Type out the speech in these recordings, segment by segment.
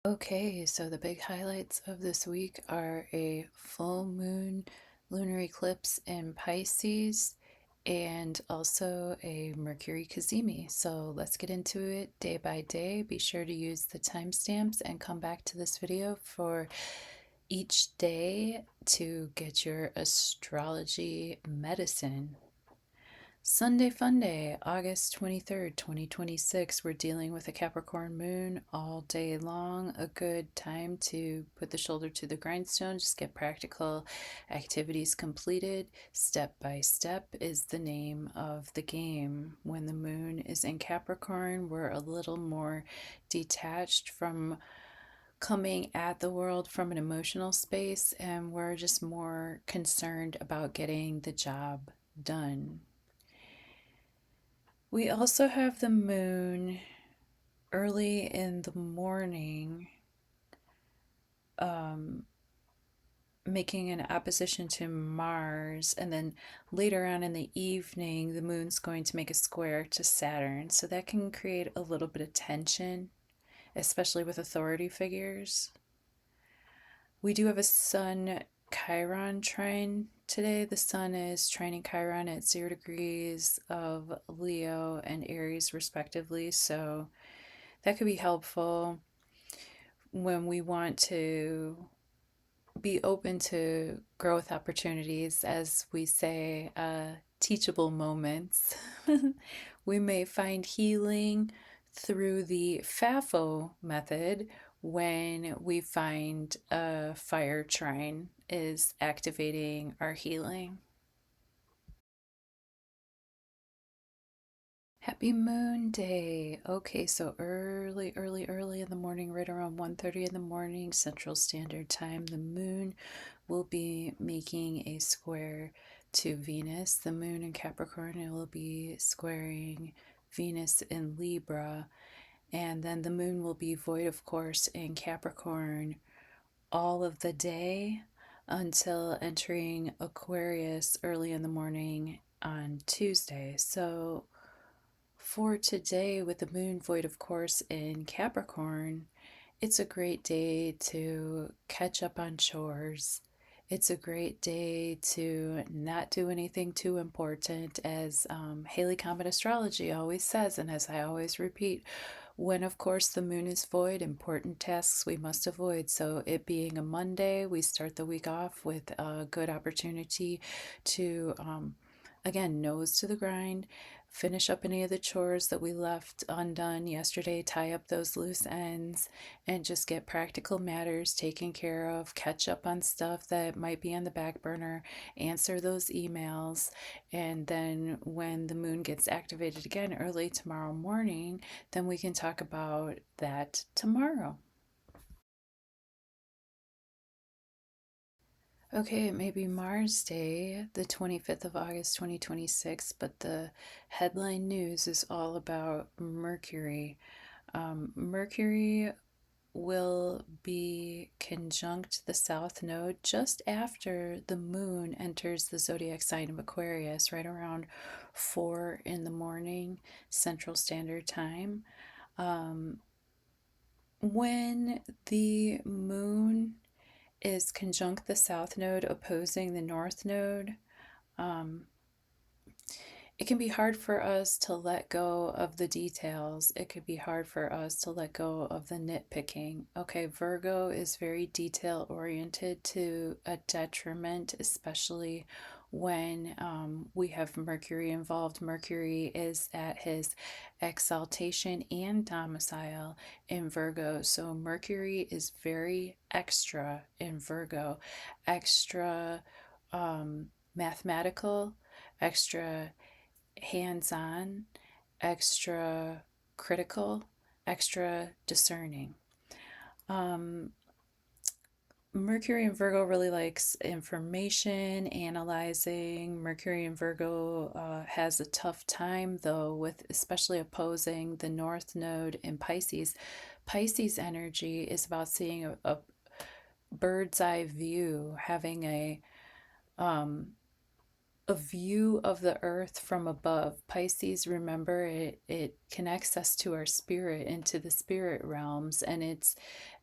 Okay, so the big highlights of this week are a full moon lunar eclipse in Pisces and also a Mercury cazimi. So let's get into it day by day. Be sure to use the timestamps and come back to this video for each day to get your astrology medicine. Sunday Fun Day, August 23rd, 2026. We're dealing with a Capricorn moon all day long. A good time to put the shoulder to the grindstone, just get practical activities completed. Step by step is the name of the game. When the moon is in Capricorn, we're a little more detached from coming at the world from an emotional space, and we're just more concerned about getting the job done. We also have the moon early in the morning, making an opposition to Mars, and then later on in the evening, the moon's going to make a square to Saturn. So that can create a little bit of tension, especially with authority figures. We do have a Sun Chiron trine today. The Sun is trining Chiron at 0 degrees of Leo and Aries, respectively. So that could be helpful when we want to be open to growth opportunities, as we say, teachable moments. We may find healing through the FAFO method when we find a fire trine is activating our healing. Happy Moon Day. Okay, so early in the morning, right around 1:30 in the morning, Central Standard Time, the moon will be making a square to Venus. The moon in Capricorn, it will be squaring Venus in Libra. And then the moon will be void, of course, in Capricorn all of the day until entering Aquarius early in the morning on Tuesday. So for today, with the moon void, of course, in Capricorn, it's a great day to catch up on chores. It's a great day to not do anything too important, as Haley Comet Astrology always says, and as I always repeat, when, of course, the moon is void, important tasks we must avoid. So, it being a Monday, we start the week off with a good opportunity to, again, nose to the grind, finish up any of the chores that we left undone yesterday, tie up those loose ends, and just get practical matters taken care of, catch up on stuff that might be on the back burner, answer those emails, and then when the moon gets activated again early tomorrow morning, then we can talk about that tomorrow. Okay, it may be Mars Day, the 25th of August 2026, but the headline news is all about Mercury. Mercury will be conjunct the South Node just after the moon enters the zodiac sign of Aquarius, right around 4 in the morning, Central Standard Time. When the moon is conjunct the South Node opposing the North Node, um, it can be hard for us to let go of the details. It could be hard for us to let go of the nitpicking. Okay, Virgo is very detail oriented to a detriment, especially when we have Mercury involved. Mercury is at his exaltation and domicile in Virgo. So Mercury is very extra in Virgo, extra mathematical, extra hands on, extra critical, extra discerning. Mercury in Virgo really likes information, analyzing. Mercury in Virgo has a tough time, though, with especially opposing the North Node in Pisces. Pisces energy is about seeing a bird's eye view, having a a view of the earth from above. Pisces, remember, it connects us to our spirit, into the spirit realms, and it's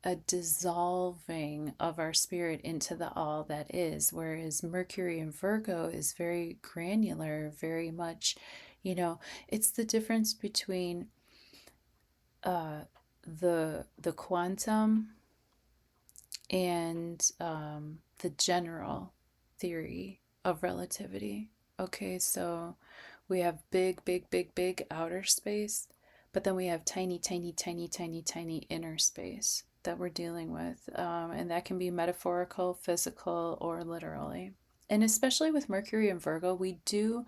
a dissolving of our spirit into the all that is. Whereas Mercury in Virgo is very granular, very much, it's the difference between uh, the quantum and the general theory of relativity. Okay, so we have big, big, big, big outer space, but then we have tiny, tiny, tiny, tiny, tiny inner space that we're dealing with. And that can be metaphorical, physical, or literally. And especially with Mercury and Virgo, we do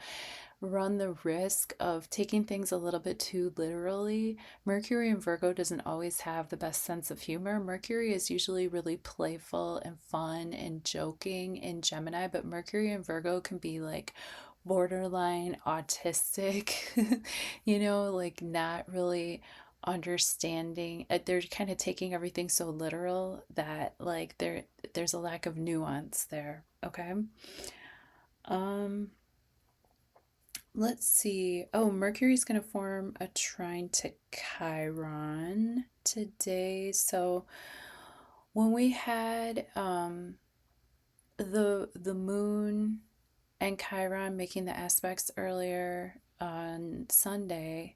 run the risk of taking things a little bit too literally. Mercury in Virgo doesn't always have the best sense of humor. Mercury is usually really playful and fun and joking in Gemini, but Mercury in Virgo can be like borderline autistic, like not really understanding. They're kind of taking everything so literal that like there's a lack of nuance there. Okay. um Let's see. Oh, Mercury's going to form a trine to Chiron today. So when we had the moon and Chiron making the aspects earlier on Sunday,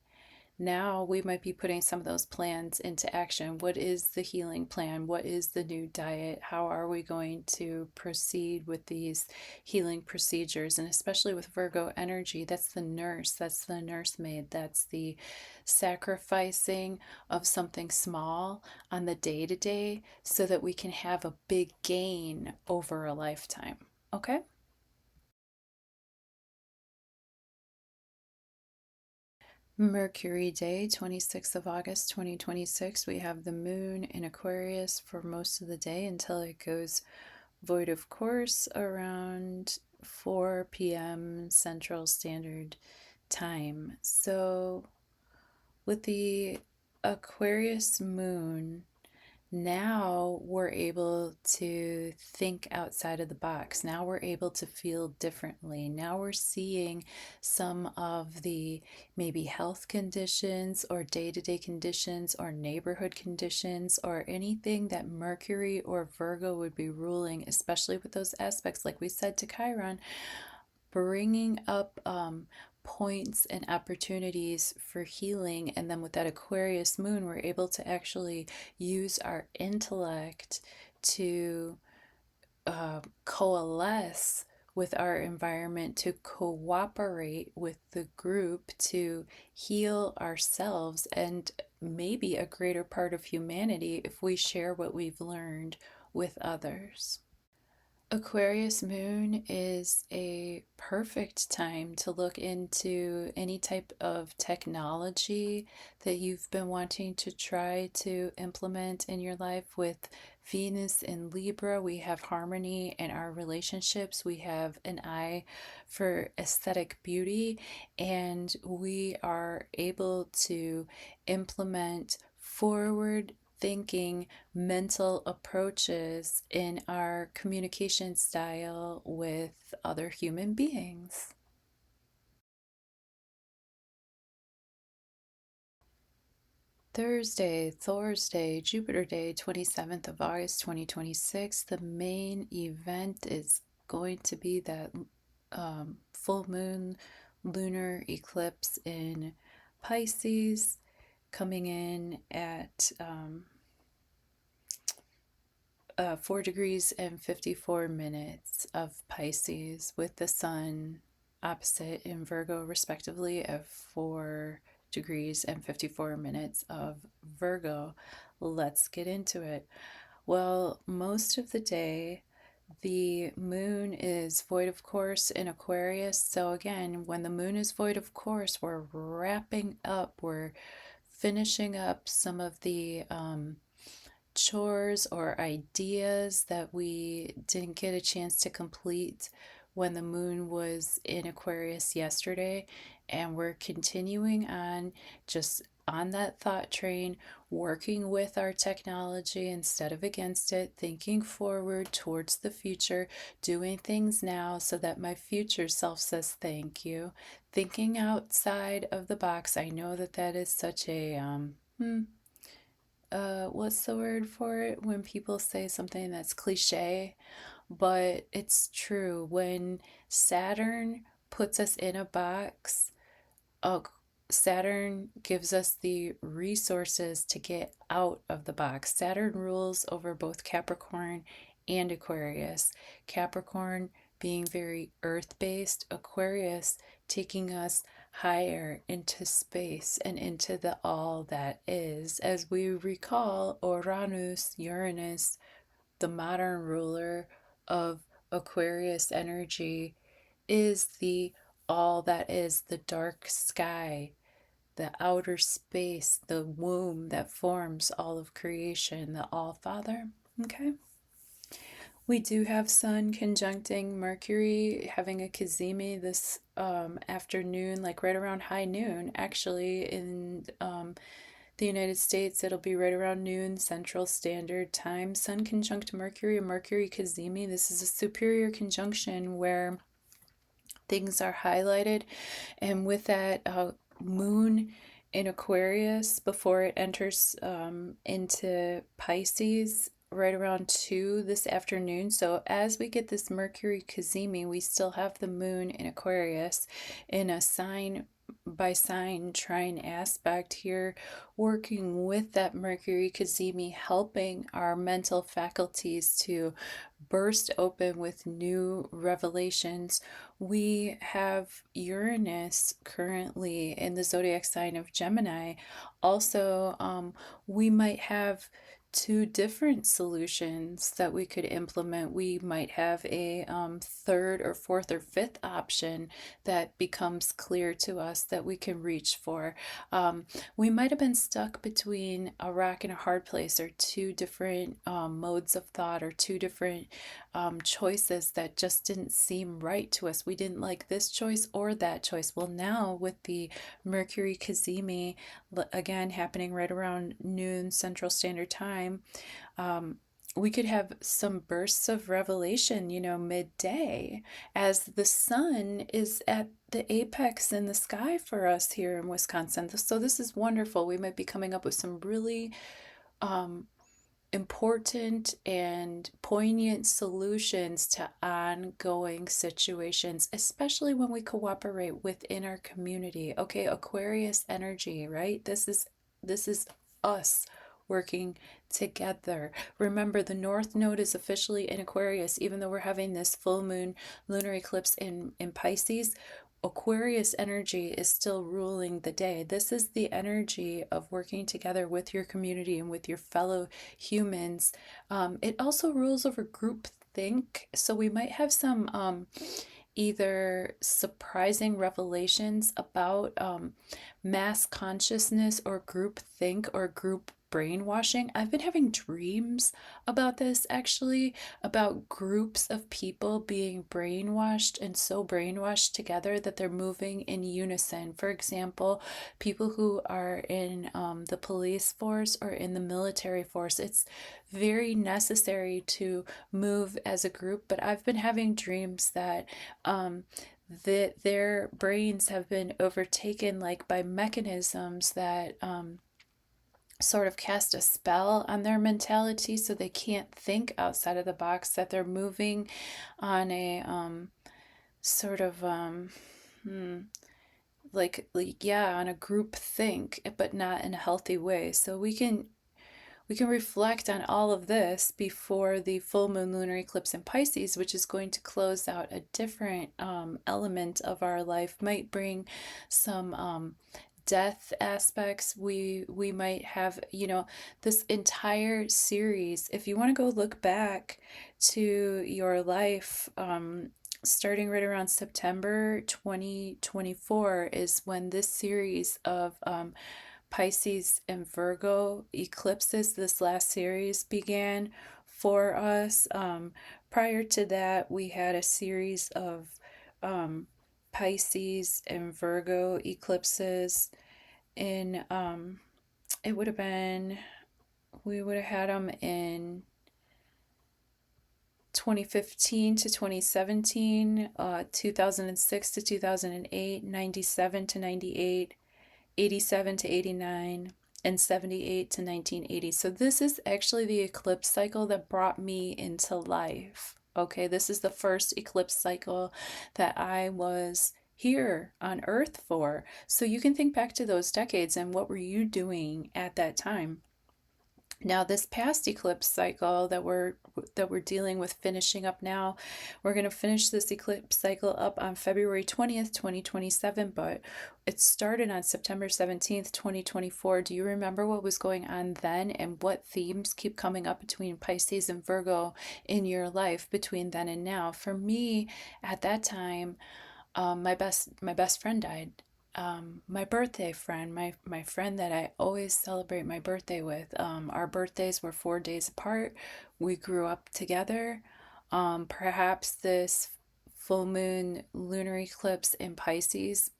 now we might be putting some of those plans into action. What is the healing plan? What is the new diet? How are we going to proceed with these healing procedures? And especially with Virgo energy, that's the nurse, that's the nursemaid, that's the sacrificing of something small on the day to day so that we can have a big gain over a lifetime. Okay? Mercury Day, 26th of August, 2026. We have the moon in Aquarius for most of the day until it goes void of course around 4 p.m. Central Standard Time. So, with the Aquarius moon, now we're able to think outside of the box. Now we're able to feel differently. Now we're seeing some of the maybe health conditions or day to day conditions or neighborhood conditions or anything that Mercury or Virgo would be ruling, especially with those aspects, like we said to Chiron, bringing up points and opportunities for healing. And then with that Aquarius moon, we're able to actually use our intellect to coalesce with our environment, to cooperate with the group, to heal ourselves and maybe a greater part of humanity if we share what we've learned with others. Aquarius moon is a perfect time to look into any type of technology that you've been wanting to try to implement in your life. With Venus in Libra, we have harmony in our relationships. We have an eye for aesthetic beauty, and we are able to implement forward thinking mental approaches in our communication style with other human beings. Thursday, Jupiter Day, 27th of August, 2026. The main event is going to be that full moon lunar eclipse in Pisces coming in at 4 degrees and 54 minutes of Pisces, with the sun opposite in Virgo, respectively, at 4 degrees and 54 minutes of Virgo. Let's get into it. Well, most of the day, the moon is void of course in Aquarius. So, again, when the moon is void of course, we're wrapping up, we're finishing up some of the chores or ideas that we didn't get a chance to complete when the moon was in Aquarius yesterday. And we're continuing on, just on that thought train, working with our technology instead of against it, thinking forward towards the future, doing things now so that my future self says thank you, thinking outside of the box. I know that that is such a what's the word for it when people say something that's cliche, but it's true. When Saturn puts us in a box, uh, Saturn gives us the resources to get out of the box. Saturn rules over both Capricorn and Aquarius. Capricorn being very earth based, Aquarius taking us higher into space and into the all that is. As we recall, Uranus, the modern ruler of Aquarius energy, is the all that is, the dark sky, the outer space, the womb that forms all of creation, the All Father. Okay. We do have Sun conjuncting Mercury, having a cazimi this afternoon, like right around high noon. Actually, in the United States, it'll be right around noon Central Standard Time. Sun conjunct Mercury and Mercury cazimi. This is a superior conjunction where things are highlighted, and with that moon in Aquarius before it enters into Pisces right around 2 this afternoon. So as we get this Mercury cazimi, we still have the moon in Aquarius in a sign by sign trine aspect here, working with that Mercury cazimi, helping our mental faculties to burst open with new revelations. We have Uranus currently in the zodiac sign of Gemini. Also, we might have two different solutions that we could implement. We might have a third or fourth or fifth option that becomes clear to us that we can reach for. We might have been stuck between a rock and a hard place, or two different modes of thought, or two different choices that just didn't seem right to us. We didn't like this choice or that choice. Well, now with the Mercury cazimi again happening right around noon Central Standard Time, we could have some bursts of revelation, midday, as the sun is at the apex in the sky for us here in Wisconsin. So this is wonderful. We might be coming up with some really important and poignant solutions to ongoing situations, especially when we cooperate within our community. Okay, Aquarius energy, right? This is us working together. Remember, the North Node is officially in Aquarius, even though we're having this full moon lunar eclipse in Pisces. Aquarius energy is still ruling the day. This is the energy of working together with your community and with your fellow humans. It also rules over group think. So we might have some either surprising revelations about mass consciousness or group think or group brainwashing. I've been having dreams about this, actually, about groups of people being brainwashed, and so brainwashed together that they're moving in unison. For example, people who are in the police force or in the military force. It's very necessary to move as a group, but I've been having dreams that their brains have been overtaken, like by mechanisms that sort of cast a spell on their mentality, so they can't think outside of the box, that they're moving on a sort of yeah, on a group think, but not in a healthy way. So we can reflect on all of this before the full moon lunar eclipse in Pisces, which is going to close out a different element of our life. Might bring some death aspects. We might have, this entire series. If you want to go look back to your life, starting right around September 2024 is when this series of Pisces and Virgo eclipses, this last series, began for us. Prior to that, we had a series of Pisces and Virgo eclipses in, it would have been, we would have had them in 2015 to 2017, 2006 to 2008, 97 to 98, 87 to 89, and 78 to 1980. So this is actually the eclipse cycle that brought me into life. Okay, this is the first eclipse cycle that I was here on Earth for. So you can think back to those decades and what were you doing at that time? Now, this past eclipse cycle that we're dealing with finishing up now, we're going to finish this eclipse cycle up on February 20th, 2027, but it started on September 17th, 2024. Do you remember what was going on then and what themes keep coming up between Pisces and Virgo in your life between then and now? For me, at that time, my best friend died. My birthday friend, my friend that I always celebrate my birthday with. Our birthdays were 4 days apart. We grew up together. Perhaps this full moon lunar eclipse in Pisces,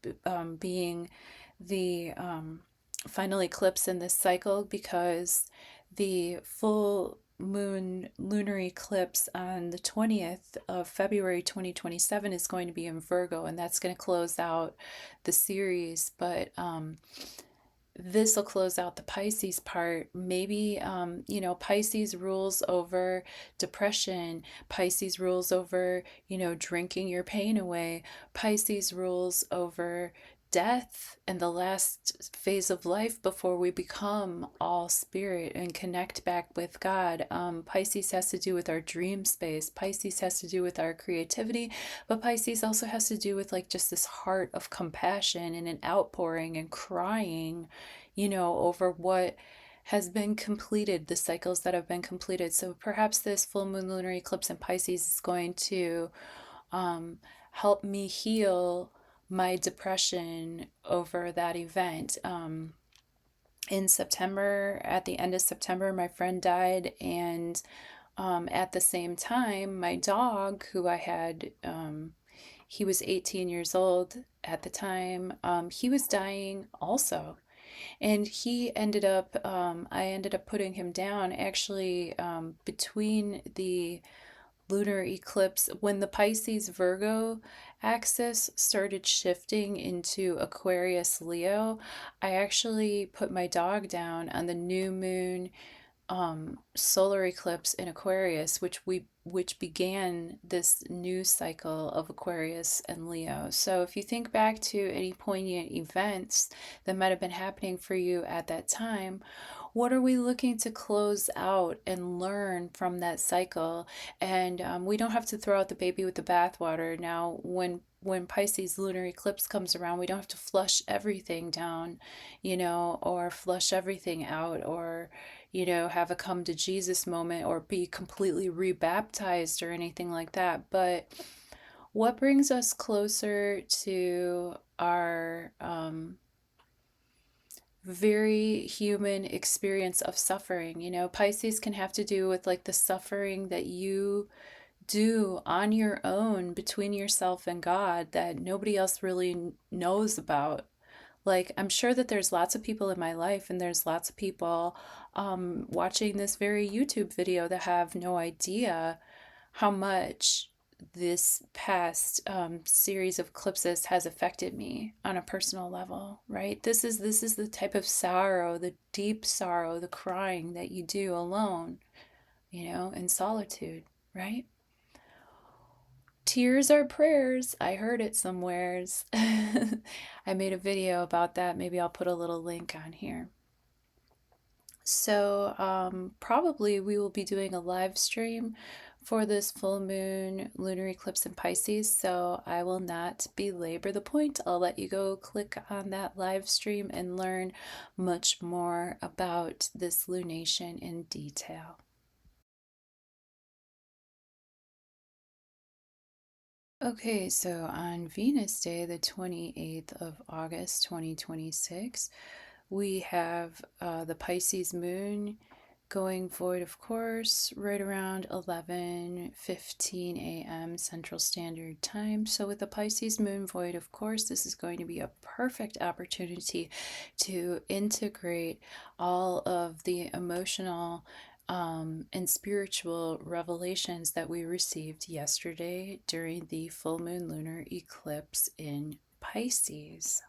being the final eclipse in this cycle, because the full moon lunar eclipse on the 20th of February 2027 is going to be in Virgo, and that's going to close out the series. But this will close out the Pisces part. Maybe, Pisces rules over depression. Pisces rules over, drinking your pain away. Pisces rules over death and the last phase of life before we become all spirit and connect back with God. Pisces has to do with our dream space. Pisces has to do with our creativity, but Pisces also has to do with like just this heart of compassion and an outpouring and crying, over what has been completed, the cycles that have been completed. So perhaps this full moon lunar eclipse in Pisces is going to help me heal my depression over that event. In September, at the end of September, my friend died, and at the same time, my dog, who I had, he was 18 years old at the time, he was dying also. And I ended up putting him down actually between the lunar eclipse, when the Pisces Virgo axis started shifting into Aquarius Leo. I actually put my dog down on the new moon solar eclipse in Aquarius, which began this new cycle of Aquarius and Leo. So if you think back to any poignant events that might have been happening for you at that time, what are we looking to close out and learn from that cycle? And we don't have to throw out the baby with the bathwater. Now, when Pisces lunar eclipse comes around, we don't have to flush everything down, or flush everything out, or have a come to Jesus moment, or be completely rebaptized or anything like that. But what brings us closer to our very human experience of suffering? Pisces can have to do with like the suffering that you do on your own between yourself and God that nobody else really knows about. Like, I'm sure that there's lots of people in my life, and there's lots of people watching this very YouTube video that have no idea how much this past series of eclipses has affected me on a personal level, right? This is the type of sorrow, the deep sorrow, the crying that you do alone, in solitude, right? Tears are prayers. I heard it somewheres. I made a video about that. Maybe I'll put a little link on here. So probably we will be doing a live stream for this full moon lunar eclipse in Pisces. So I will not belabor the point. I'll let you go click on that live stream and learn much more about this lunation in detail. Okay, so on Venus Day, the 28th of August, 2026, we have the Pisces moon going void, of course, right around 11:15 a.m. Central Standard Time. So with the Pisces moon void, of course, this is going to be a perfect opportunity to integrate all of the emotional and spiritual revelations that we received yesterday during the full moon lunar eclipse in Pisces.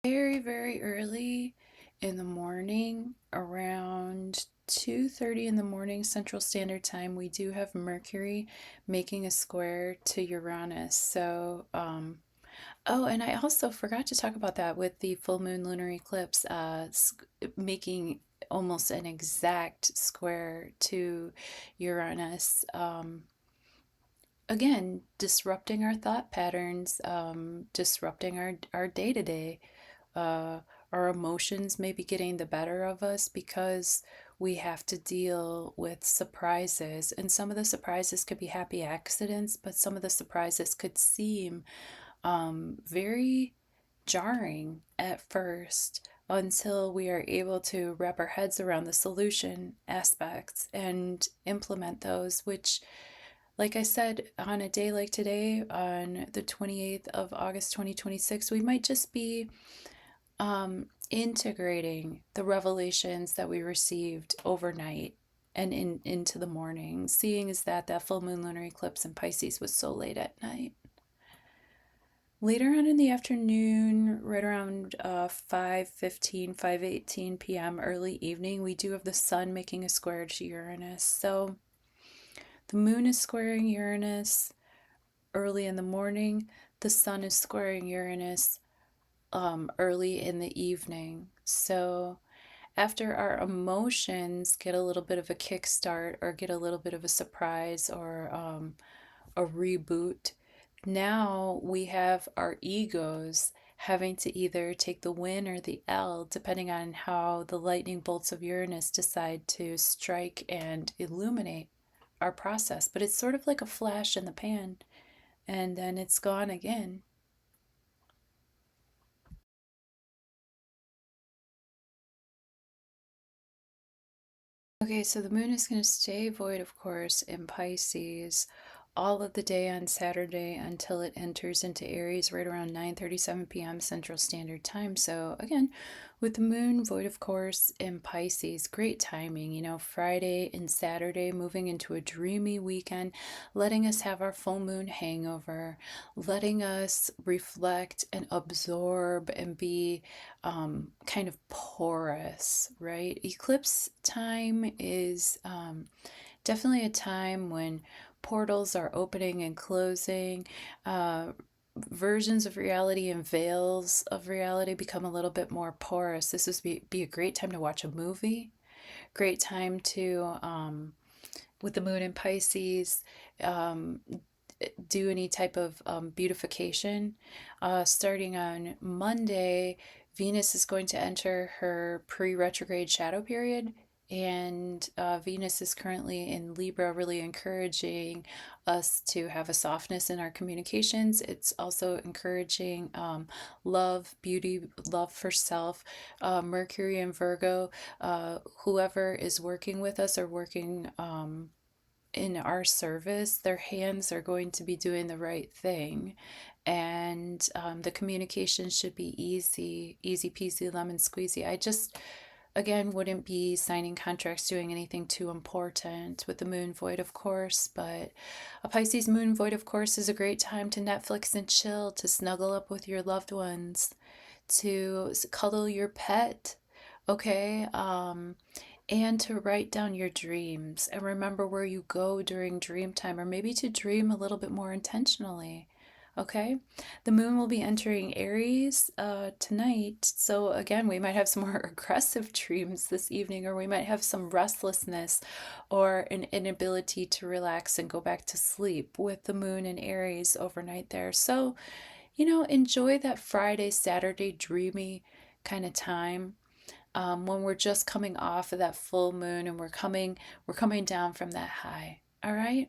Very, very early in the morning, around 2:30 in the morning Central Standard Time, we do have Mercury making a square to Uranus. So, oh, and I also forgot to talk about that with the full moon lunar eclipse, making almost an exact square to Uranus. Again, disrupting our thought patterns, disrupting our day to day. Our emotions may be getting the better of us because we have to deal with surprises. And some of the surprises could be happy accidents, but some of the surprises could seem very jarring at first until we are able to wrap our heads around the solution aspects and implement those, which, like I said, on a day like today, on the 28th of August 2026, we might just be integrating the revelations that we received overnight and into the morning, seeing as that full moon lunar eclipse in Pisces was so late at night. Later on in the afternoon, right around 5:15, 5:18 p.m., early evening, we do have the sun making a square to Uranus. So the moon is squaring Uranus early in the morning. The sun is squaring Uranus early in the evening. So after our emotions get a little bit of a kickstart or get a little bit of a surprise or a reboot, now we have our egos having to either take the win or the L, depending on how the lightning bolts of Uranus decide to strike and illuminate our process. But it's sort of like a flash in the pan, and then it's gone again. Okay, so the moon is going to stay void, of course, in Pisces all of the day on Saturday until it enters into Aries right around 9:37 p.m. Central Standard Time. So again, with the moon void, of course, in Pisces, great timing, Friday and Saturday moving into a dreamy weekend, letting us have our full moon hangover, letting us reflect and absorb and be kind of porous, right? Eclipse time is definitely a time when portals are opening and closing. Versions of reality and veils of reality become a little bit more porous. This would be a great time to watch a movie, great time to, with the moon in Pisces, um, do any type of beautification. Starting on Monday, Venus is going to enter her pre-retrograde shadow period, and Venus is currently in Libra, really encouraging us to have a softness in our communications. It's also encouraging love, beauty, love for self. Mercury and Virgo, whoever is working with us or working in our service, their hands are going to be doing the right thing. And the communication should be easy, easy peasy, lemon squeezy. I just, again, wouldn't be signing contracts, doing anything too important with the moon void, of course. But a Pisces moon void, of course, is a great time to Netflix and chill, to snuggle up with your loved ones, to cuddle your pet, okay? And to write down your dreams and remember where you go during dream time, or maybe to dream a little bit more intentionally. Okay, the moon will be entering Aries tonight. So, again, we might have some more aggressive dreams this evening, or we might have some restlessness or an inability to relax and go back to sleep with the moon in Aries overnight there. So, enjoy that Friday, Saturday dreamy kind of time when we're just coming off of that full moon and we're coming down from that high. All right.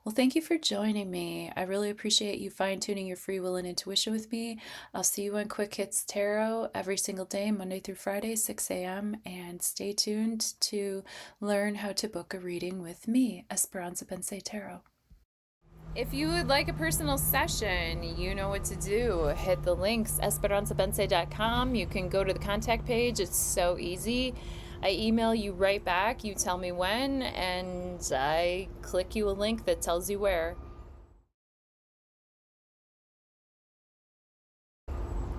Well, thank you for joining me. I really appreciate you fine-tuning your free will and intuition with me. I'll see you on Quick Hits Tarot every single day, Monday through Friday, 6 a.m. And stay tuned to learn how to book a reading with me, Esperanza Vence Tarot. If you would like a personal session, you know what to do. Hit the links, esperanzavence.com. You can go to the contact page. It's so easy. I email you right back. You tell me when, and I click you a link that tells you where.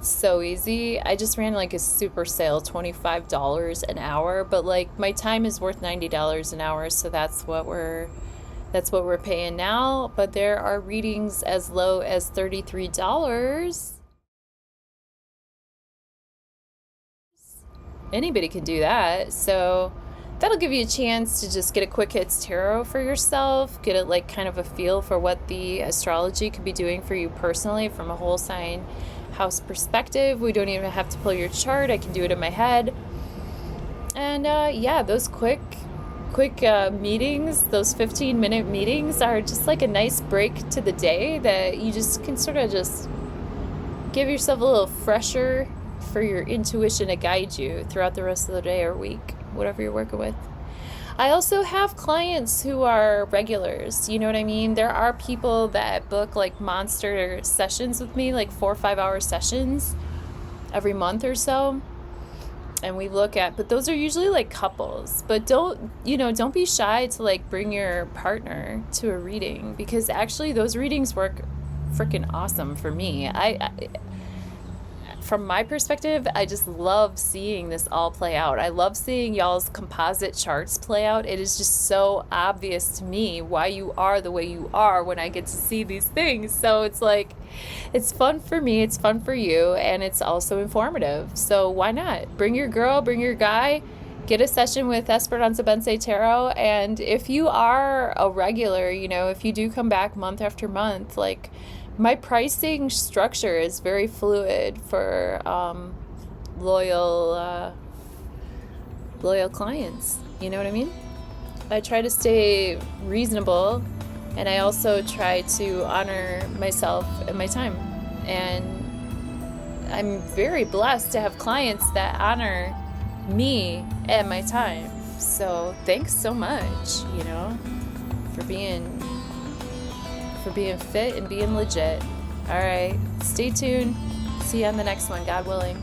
So easy. I just ran like a super sale, $25 an hour, but like my time is worth $90 an hour, so that's what we're paying now. But there are readings as low as $33. Anybody can do that. So that'll give you a chance to just get a quick hits tarot for yourself, get it like kind of a feel for what the astrology could be doing for you personally from a whole sign house perspective. We don't even have to pull your chart. I can do it in my head. And yeah, those quick meetings, those 15-minute meetings are just like a nice break to the day that you just can sort of just give yourself a little fresher for your intuition to guide you throughout the rest of the day or week, whatever you're working with. I also have clients who are regulars, you know what I mean? There are people that book like monster sessions with me, like 4 or 5 hour sessions every month or so. And we look at, but those are usually like couples, but don't be shy to like bring your partner to a reading, because actually those readings work freaking awesome for me. From my perspective, I just love seeing this all play out. I love seeing y'all's composite charts play out. It is just so obvious to me why you are the way you are when I get to see these things. So it's like, it's fun for me, it's fun for you, and it's also informative. So why not? Bring your girl, bring your guy, get a session with Esperanza Vence Tarot. And if you are a regular, if you do come back month after month, like, my pricing structure is very fluid for loyal clients. You know what I mean? I try to stay reasonable, and I also try to honor myself and my time. And I'm very blessed to have clients that honor me and my time. So thanks so much, for being fit and being legit. All right, stay tuned. See you on the next one, God willing.